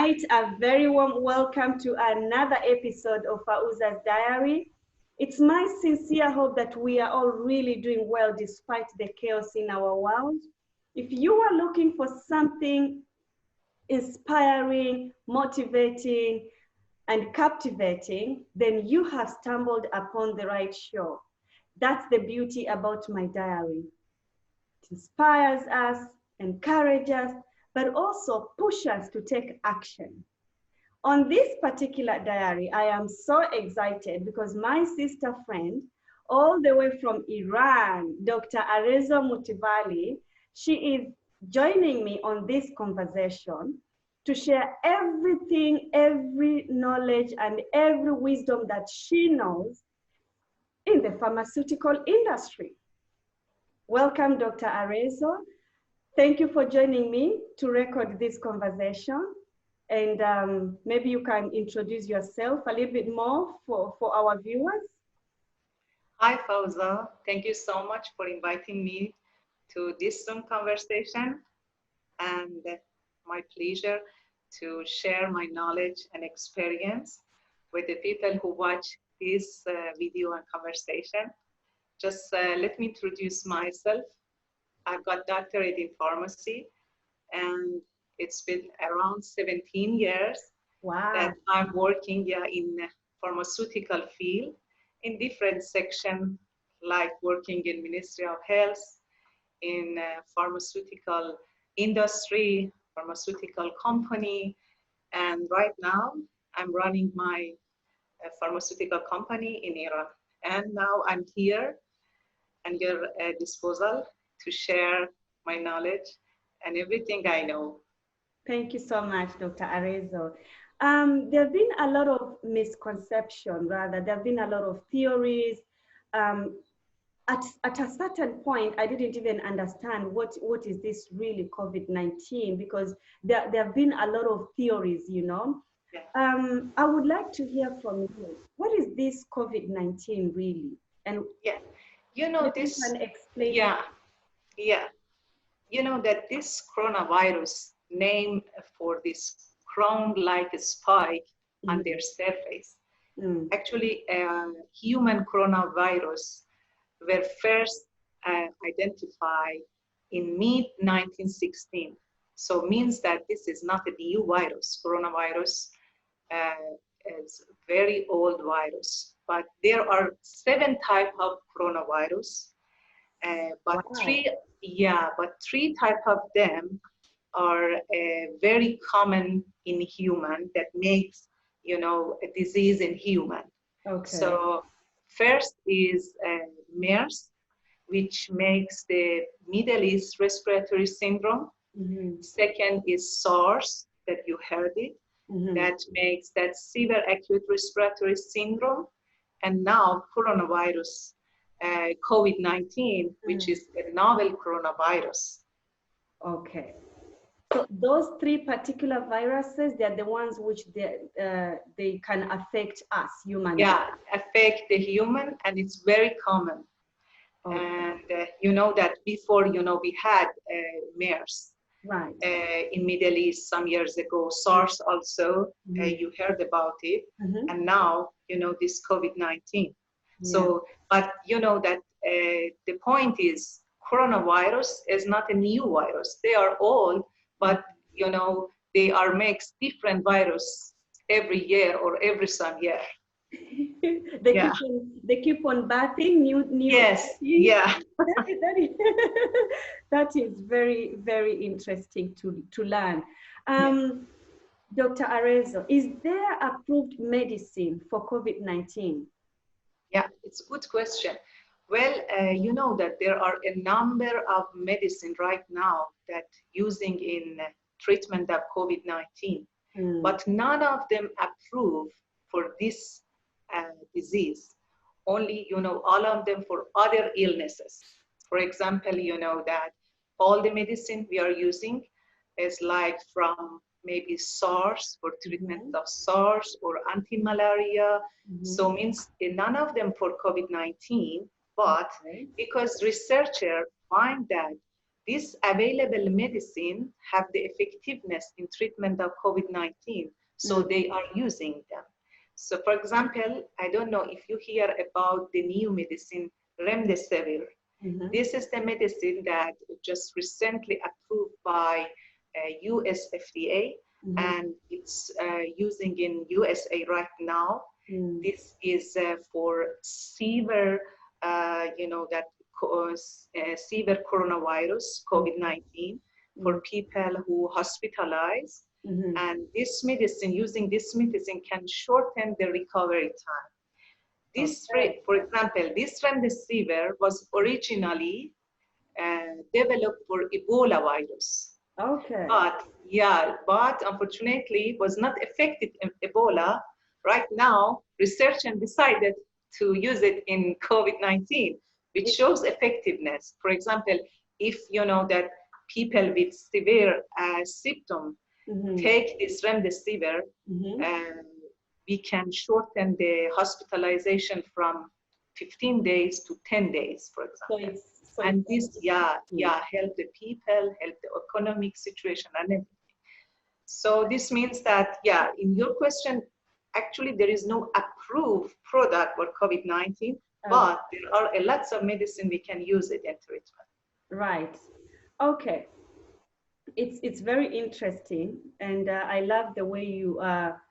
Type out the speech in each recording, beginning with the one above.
right, a very warm welcome to another episode of Fauza's Diary. It's my sincere hope that we are all really doing well despite the chaos in our world. If you are looking for something inspiring, motivating, and captivating, then you have stumbled upon the right show. That's the beauty about my diary. It inspires us, encourages us, but also pushes us to take action. On this particular diary, I am so excited because my sister friend, all the way from Iran, Dr. Arezoo Motevali, she is joining me on this conversation to share everything, every knowledge, and every wisdom that she knows in the pharmaceutical industry. Welcome, Dr. Arezoo. Thank you for joining me to record this conversation. And maybe you can introduce yourself a little bit more for our viewers. Hi, Fauza. Thank you so much for inviting me to this Zoom conversation. And my pleasure to share my knowledge and experience with the people who watch this video and conversation. Just let me introduce myself. I've got doctorate in pharmacy, and it's been around 17 years that I'm working in pharmaceutical field in different sections, like working in Ministry of Health, in pharmaceutical industry, pharmaceutical company, and right now I'm running my pharmaceutical company in Iran. And now I'm here at your disposal to share my knowledge and everything I know. Thank you so much, Dr. Arezoo. There have been a lot of misconception, rather. There have been a lot of theories. At a certain point, I didn't even understand what is this really COVID-19, because there have been a lot of theories, you know. Yeah. I would like to hear from you. What is this COVID-19 really? And yeah, you know, this, you can explain. Yeah. You know that this coronavirus, named for this crown-like spike on their surface, actually human coronavirus were first identified in mid-1916. So means that this is not a new virus. Coronavirus is a very old virus, but there are 7 types of coronavirus, but three types of them are very common in human that makes, you know, a disease in human. Okay. So first is MERS, which makes the Middle East respiratory syndrome. Second is SARS, that you heard it, that makes that severe acute respiratory syndrome. And now coronavirus, COVID-19, which is a novel coronavirus. Okay. So those 3 particular viruses, they're the ones which they can affect us, humans. Yeah, affect the human, and it's very common. Okay. And you know that before, you know, we had MERS. Right. In Middle East some years ago, SARS also, you heard about it. And now, you know, this COVID-19. Yeah. So, but you know that the point is, coronavirus is not a new virus. They are all, but you know, they are makes different virus every year or every some year. They keep on birthing new. Yes. Yeah. That is very, very interesting to learn. Dr. Arezoo, is there approved medicine for COVID-19? Yeah, it's a good question. Well, you know that there are a number of medicine right now that using in treatment of COVID-19, but none of them approved for this disease. Only, you know, all of them for other illnesses. For example, you know that all the medicine we are using is like from maybe SARS, for treatment of SARS, or anti-malaria. So means none of them for COVID-19, but because researchers find that this available medicine have the effectiveness in treatment of COVID-19, so they are using them. So for example, I don't know if you hear about the new medicine, remdesivir. This is the medicine that just recently approved by US FDA, and it's using in USA right now. This is for severe, that severe coronavirus, COVID-19, for people who hospitalize. And this medicine, using this medicine can shorten the recovery time. This, for example, this remdesivir was originally developed for Ebola virus. Okay. But unfortunately was not effective in Ebola. Right now, researchers decided to use it in COVID-19, which shows effectiveness. For example, if you know that people with severe symptoms take this remdesivir, we can shorten the hospitalization from 15 days to 10 days, for example. And this, help the people, help the economic situation and everything. So this means that, in your question, actually there is no approved product for COVID-19, but there are lots of medicine we can use it in treatment. Right. Okay. It's very interesting, and I love the way you are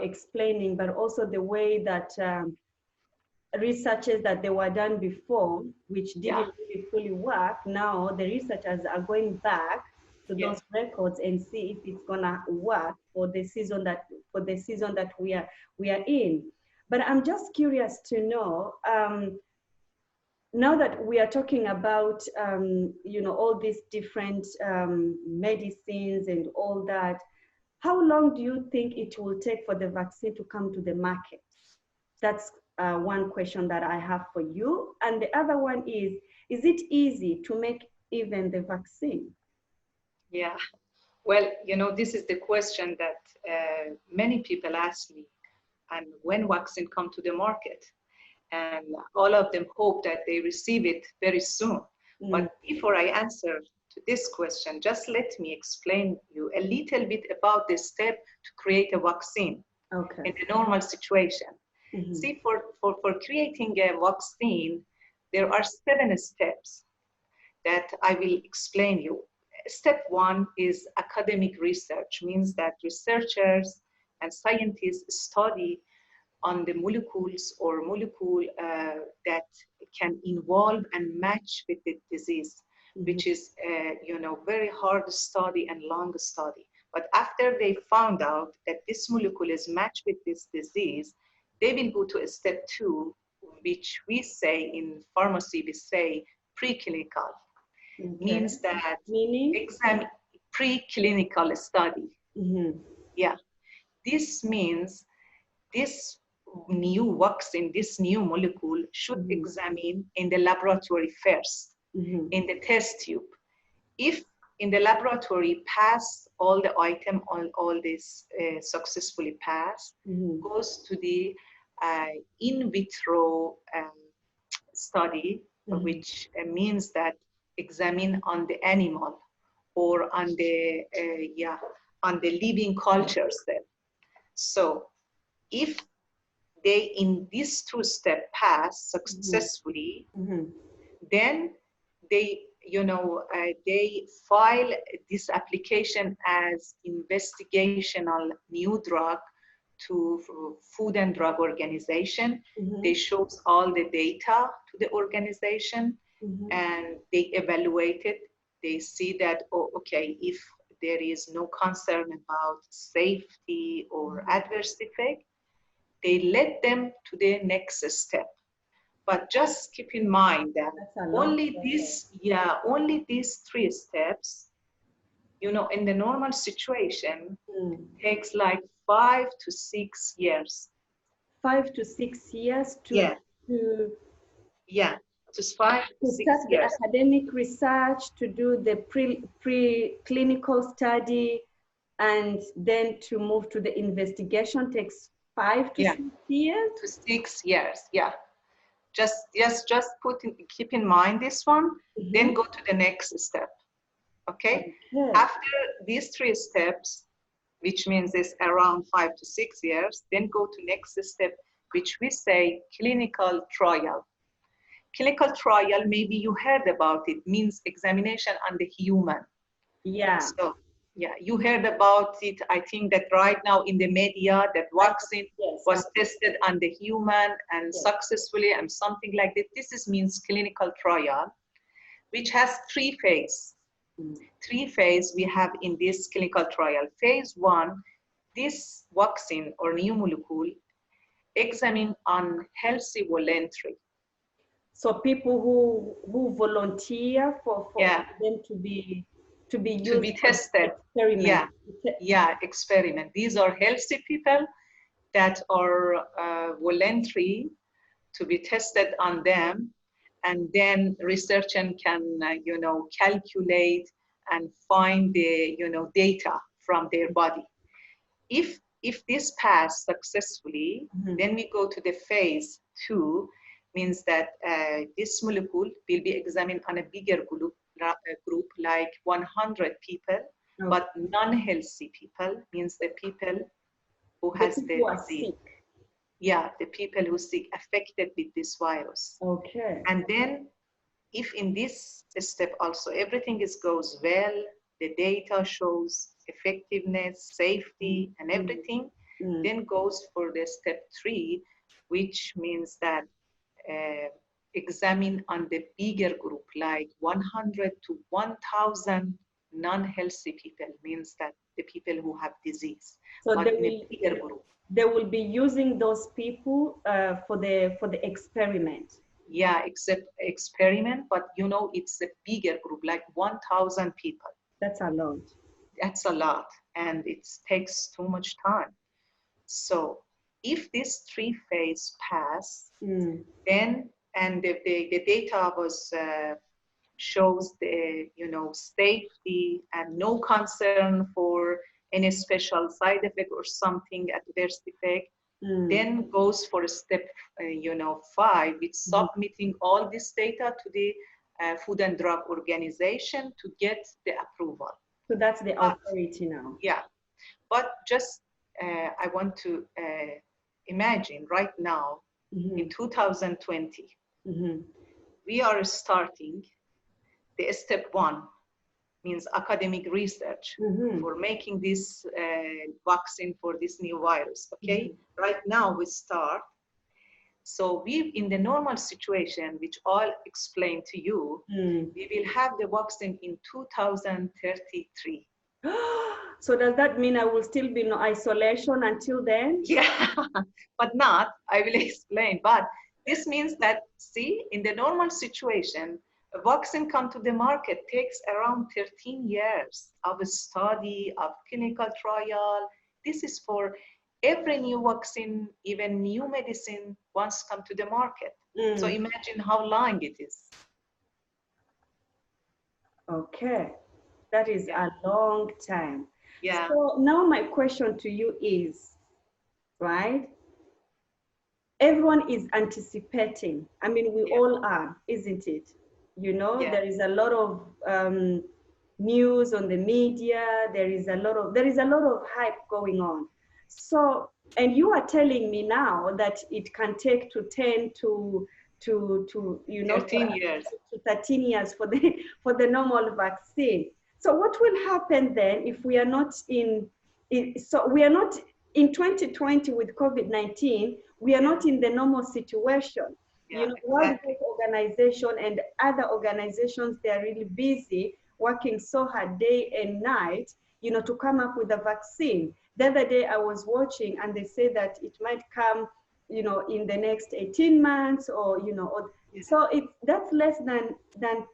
explaining, but also the way that researches that they were done before, which didn't really fully work. Now the researchers are going back to those records and see if it's gonna work for the season that we are in. But I'm just curious to know, now that we are talking about all these different medicines and all that, how long do you think it will take for the vaccine to come to the market? That's one question that I have for you. And the other one is it easy to make even the vaccine? Yeah, well, this is the question that many people ask me, and when vaccine come to the market, and all of them hope that they receive it very soon. But before I answer to this question, just let me explain you a little bit about the step to create a vaccine in the normal situation. See, for creating a vaccine, there are 7 steps that I will explain you. Step 1 is academic research, means that researchers and scientists study on the molecules or molecule that can involve and match with the disease, which is very hard study and long study. But after they found out that this molecule is matched with this disease, they will go to a step 2, which we say in pharmacy, we say preclinical. Means that exam preclinical study. Yeah, this means this new vaccine, this new molecule should examine in the laboratory first, in the test tube. If in the laboratory pass all the item, all this successfully pass, goes to the in vitro study, which means that examine on the animal or on the living cultures then. So if they in these 2 steps pass successfully, then they they file this application as investigational new drug to Food and Drug Organization. They show all the data to the organization, and they evaluate it. They see that, if there is no concern about safety or adverse effect, they lead them to the next step. But just keep in mind that only these 3 steps, in the normal situation, takes like 5 to 6 years. 5 to 6 years to start the academic research, to do the pre-clinical study, and then to move to the investigation takes 5 to 6 years? To 6 years, just keep in mind this one, then go to the next step. Okay? After these 3 steps, which means it's around 5 to 6 years, then go to next step, which we say clinical trial. Clinical trial, maybe you heard about it, means examination on the human. Yeah. So, yeah, you heard about it. I think that right now in the media, that vaccine was tested on the human and successfully and something like that. This means clinical trial, which has 3 phases. 3 phases we have in this clinical trial. Phase 1, this vaccine or new molecule examine on healthy voluntary. So people who volunteer for them to be used, to be tested. Experiment. Experiment. These are healthy people that are voluntary to be tested on them, and then researchers can calculate and find the data from their body. If this pass successfully, then we go to the phase 2, means that this molecule will be examined on a bigger group like 100 people, but non-healthy people, means the people who has the disease. Yeah, the people who sick, affected with this virus. Okay. And then if in this step also everything goes well, the data shows effectiveness, safety, and everything, then goes for the step 3, which means that examine on the bigger group, like 100 to 1,000 non-healthy people, means that the people who have disease, so but in a bigger group. They will be using those people for the experiment. Yeah, experiment, but it's a bigger group, like 1,000 people. That's a lot. That's a lot, and it takes too much time. So if these 3 phases pass, then and the data was shows the safety and no concern for any special side effect or something adverse effect, then goes for step 5, with submitting all this data to the Food and Drug Organization to get the approval. So that's the authority now. Yeah, but just I want to imagine right now in 2020, we are starting the step 1, means academic research for making this vaccine for this new virus. Okay, right now we start. So we, in the normal situation, which I'll explain to you, we will have the vaccine in 2033. So does that mean I will still be in isolation until then? Yeah, but not, I will explain. But this means that, see, in the normal situation, a vaccine come to the market takes around 13 years of study, of clinical trial. This is for every new vaccine, even new medicine once come to the market. So imagine how long it is. Okay, that is a long time. Yeah. So now my question to you is, right? Everyone is anticipating. I mean, we all are, isn't it? There is a lot of news on the media. There is a lot of hype going on. So, and you are telling me now that it can take to 10 to 13 years to 13 years for the normal vaccine. So what will happen then if we are not in 2020 with COVID-19, we are not in the normal situation. World Health Organization and other organizations, they are really busy working so hard day and night, to come up with a vaccine. The other day I was watching and they say that it might come, in the next 18 months or, so that's less than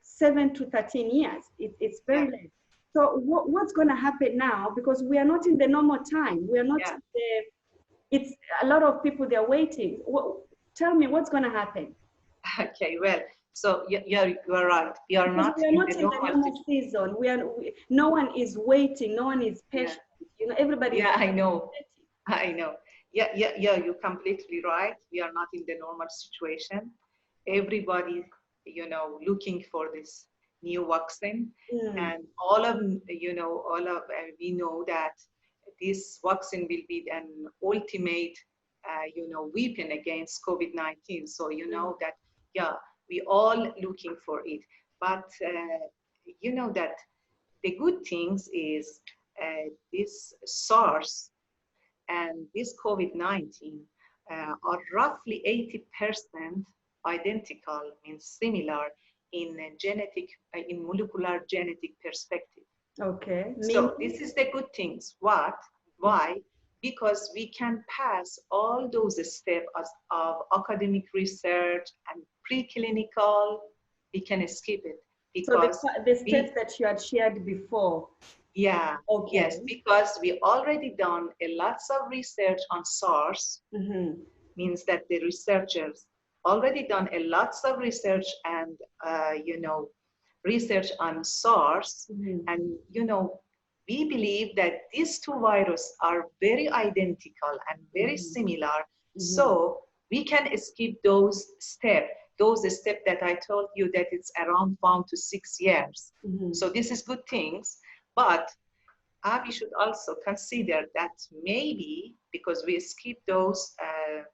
7 to 13 years. It's very less. So what's going to happen now? Because we are not in the normal time. We are not it's a lot of people, they're waiting. Tell me what's going to happen. Okay, well, so you are right. We are not in the normal season. No one is waiting. No one is patient. Everybody. Yeah, I know. Yeah, you're completely right. We are not in the normal situation. everybody, looking for this new vaccine. Mm. And all of, we know that this vaccine will be an ultimate, weapon against COVID-19. So, that, yeah, we all looking for it. But, that the good things is this SARS and this COVID-19 are roughly 80% identical, means similar in in molecular genetic perspective. Okay. So this is the good things. What? Why? Because we can pass all those steps of academic research and preclinical, we can skip it So because the steps that you had shared before. yeah, Okay. yes, because we already done a lots of research on SARS, means that the researchers already done a lots of research and, research on SARS. And, we believe that these two viruses are very identical and very similar. So we can skip those steps that I told you that it's around 4 to 6 years. So this is good things. But we should also consider that maybe because we skip those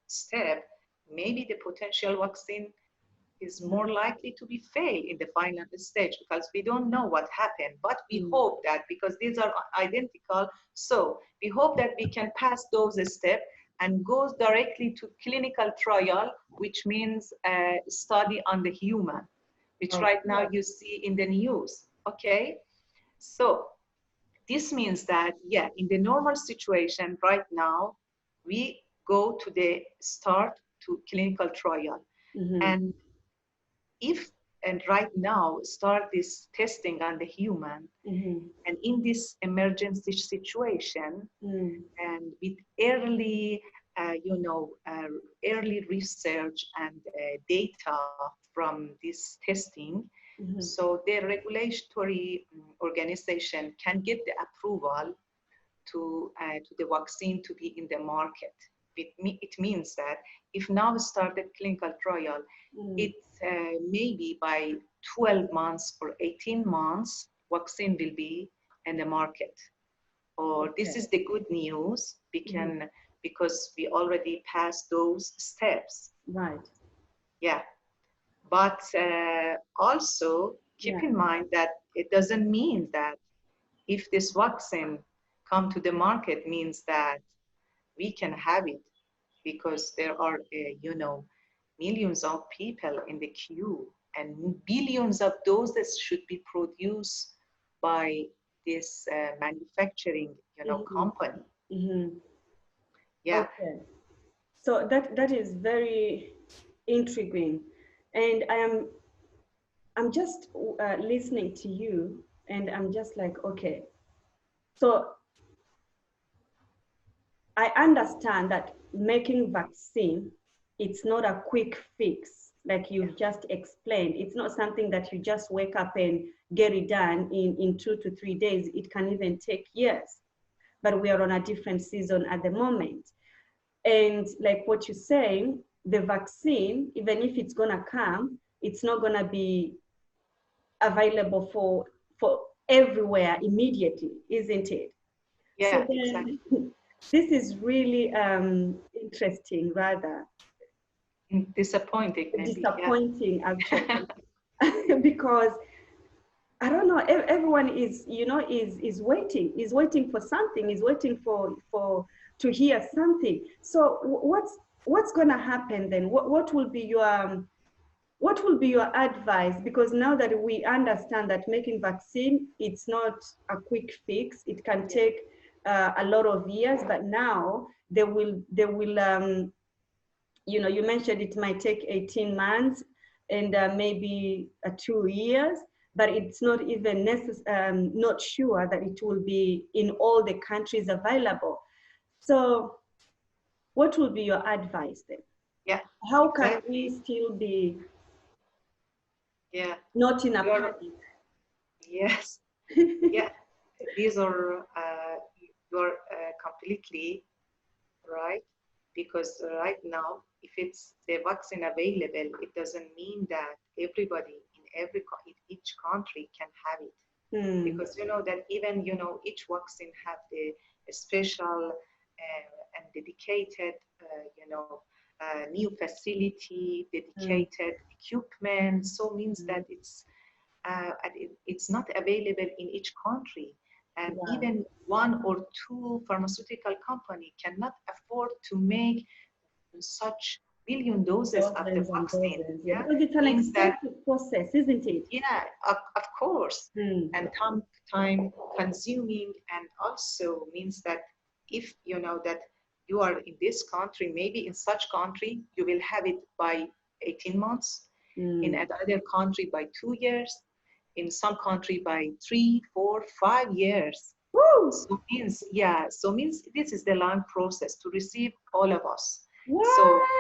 steps, maybe the potential vaccine is more likely to be fail in the final stage because we don't know what happened. But we hope that because these are identical, so we hope that we can pass those steps and go directly to clinical trial, which means study on the human, which right now you see in the news. Okay, so this means that, yeah, in the normal situation right now, we go to the start to clinical trial. And if, and right now, start this testing on the human, and in this emergency situation, and with early, early research and data from this testing, so the regulatory organization can get the approval to the vaccine to be in the market. It means that if now started clinical trial, it maybe by 12 months or 18 months, vaccine will be in the market. Or this is the good news. We can, because we already passed those steps. Right. Yeah. But also keep in mind that it doesn't mean that if this vaccine come to the market means that we can have it, because there are, millions of people in the queue and billions of doses should be produced by this manufacturing, company. Yeah. Okay. So that is very intriguing, and I'm just listening to you, and I'm just like, okay. So I understand that making vaccine, it's not a quick fix, like you've just explained. It's not something that you just wake up and get it done in 2 to 3 days. It can even take years, but we are on a different season at the moment. And like what you're saying, the vaccine, even if it's gonna come, it's not gonna be available for everywhere immediately, isn't it? Yeah, So then, exactly. this is really interesting, rather disappointing, maybe. disappointing, actually, because I don't know. Everyone is, is waiting for something, is waiting for to hear something. So what's gonna happen then? What will be your advice? Because now that we understand that making vaccine, it's not a quick fix. It can take a lot of years, but now they will you mentioned it might take 18 months and maybe 2 years, but it's not even not sure that it will be in all the countries available. So what will be your advice then? Yeah. How can we still be not in a panic? Yes. Yeah. These are, you're completely right, because right now if it's the vaccine available, it doesn't mean that everybody in each country can have it. Because you know that even each vaccine have the special and dedicated new facility, dedicated equipment. So means that it's not available in each country, and even one or two pharmaceutical company cannot afford to make such million doses of the vaccine. Yeah, because it's an expensive process, isn't it? Yeah, of course, and time consuming, and also means that if you know that you are in this country, maybe in such country you will have it by 18 months, in another country by 2 years, in some country by 3, 4, 5 years. Woo! So means this is the long process to receive all of us. What?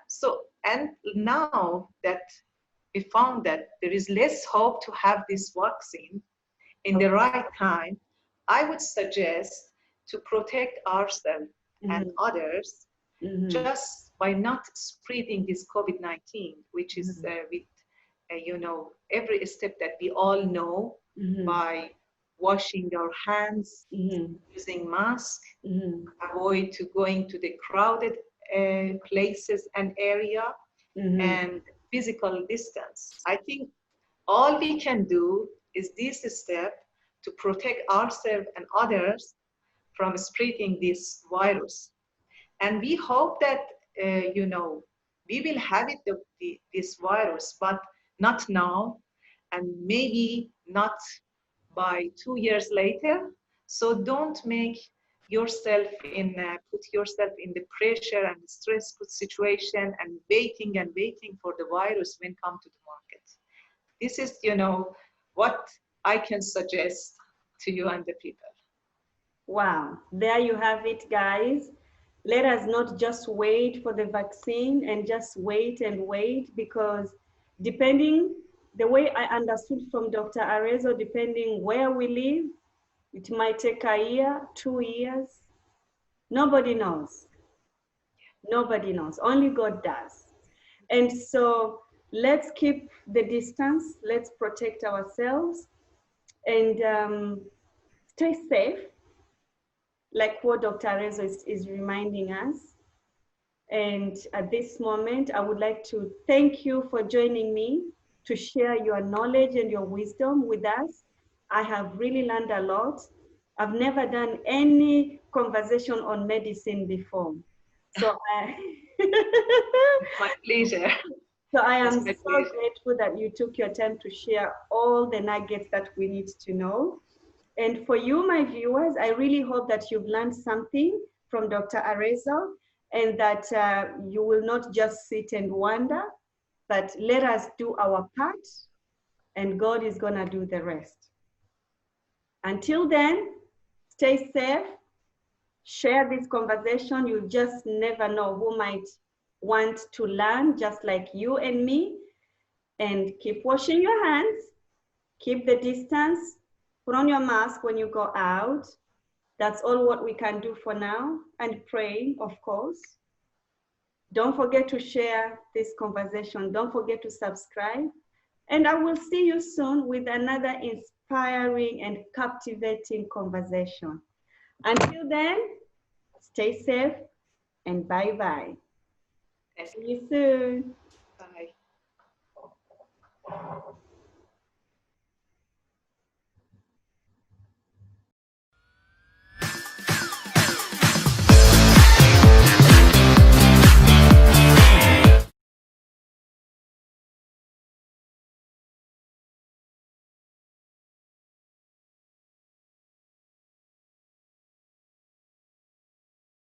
So and now that we found that there is less hope to have this vaccine in the right time, I would suggest to protect ourselves and others just by not spreading this COVID-19, which is with every step that we all know, by washing our hands, using masks, avoid to going to the crowded places and area, and physical distance. I think all we can do is this step to protect ourselves and others from spreading this virus. And we hope that, we will have this virus, but not now, and maybe not by 2 years later. So don't make yourself put yourself in the pressure and stressful situation and waiting for the virus when come to the market. This is, what I can suggest to you and the people. Wow, there you have it, guys. Let us not just wait for the vaccine and just wait and wait, because depending, the way I understood from Dr. Arezoo, depending where we live, it might take a year, 2 years. Nobody knows. Nobody knows. Only God does. And so let's keep the distance. Let's protect ourselves and stay safe, like what Dr. Arezoo is reminding us. And at this moment, I would like to thank you for joining me to share your knowledge and your wisdom with us. I have really learned a lot. I've never done any conversation on medicine before. So My pleasure. So I am so grateful that you took your time to share all the nuggets that we need to know. And for you, my viewers, I really hope that you've learned something from Dr. Arezoo, and that you will not just sit and wonder, but let us do our part, and God is gonna do the rest. Until then, stay safe, share this conversation. You just never know who might want to learn just like you and me. And keep washing your hands, keep the distance, put on your mask when you go out. That's all what we can do for now, and pray, of course. Don't forget to share this conversation. Don't forget to subscribe. And I will see you soon with another inspiring and captivating conversation. Until then, stay safe and bye-bye. See you soon. Bye.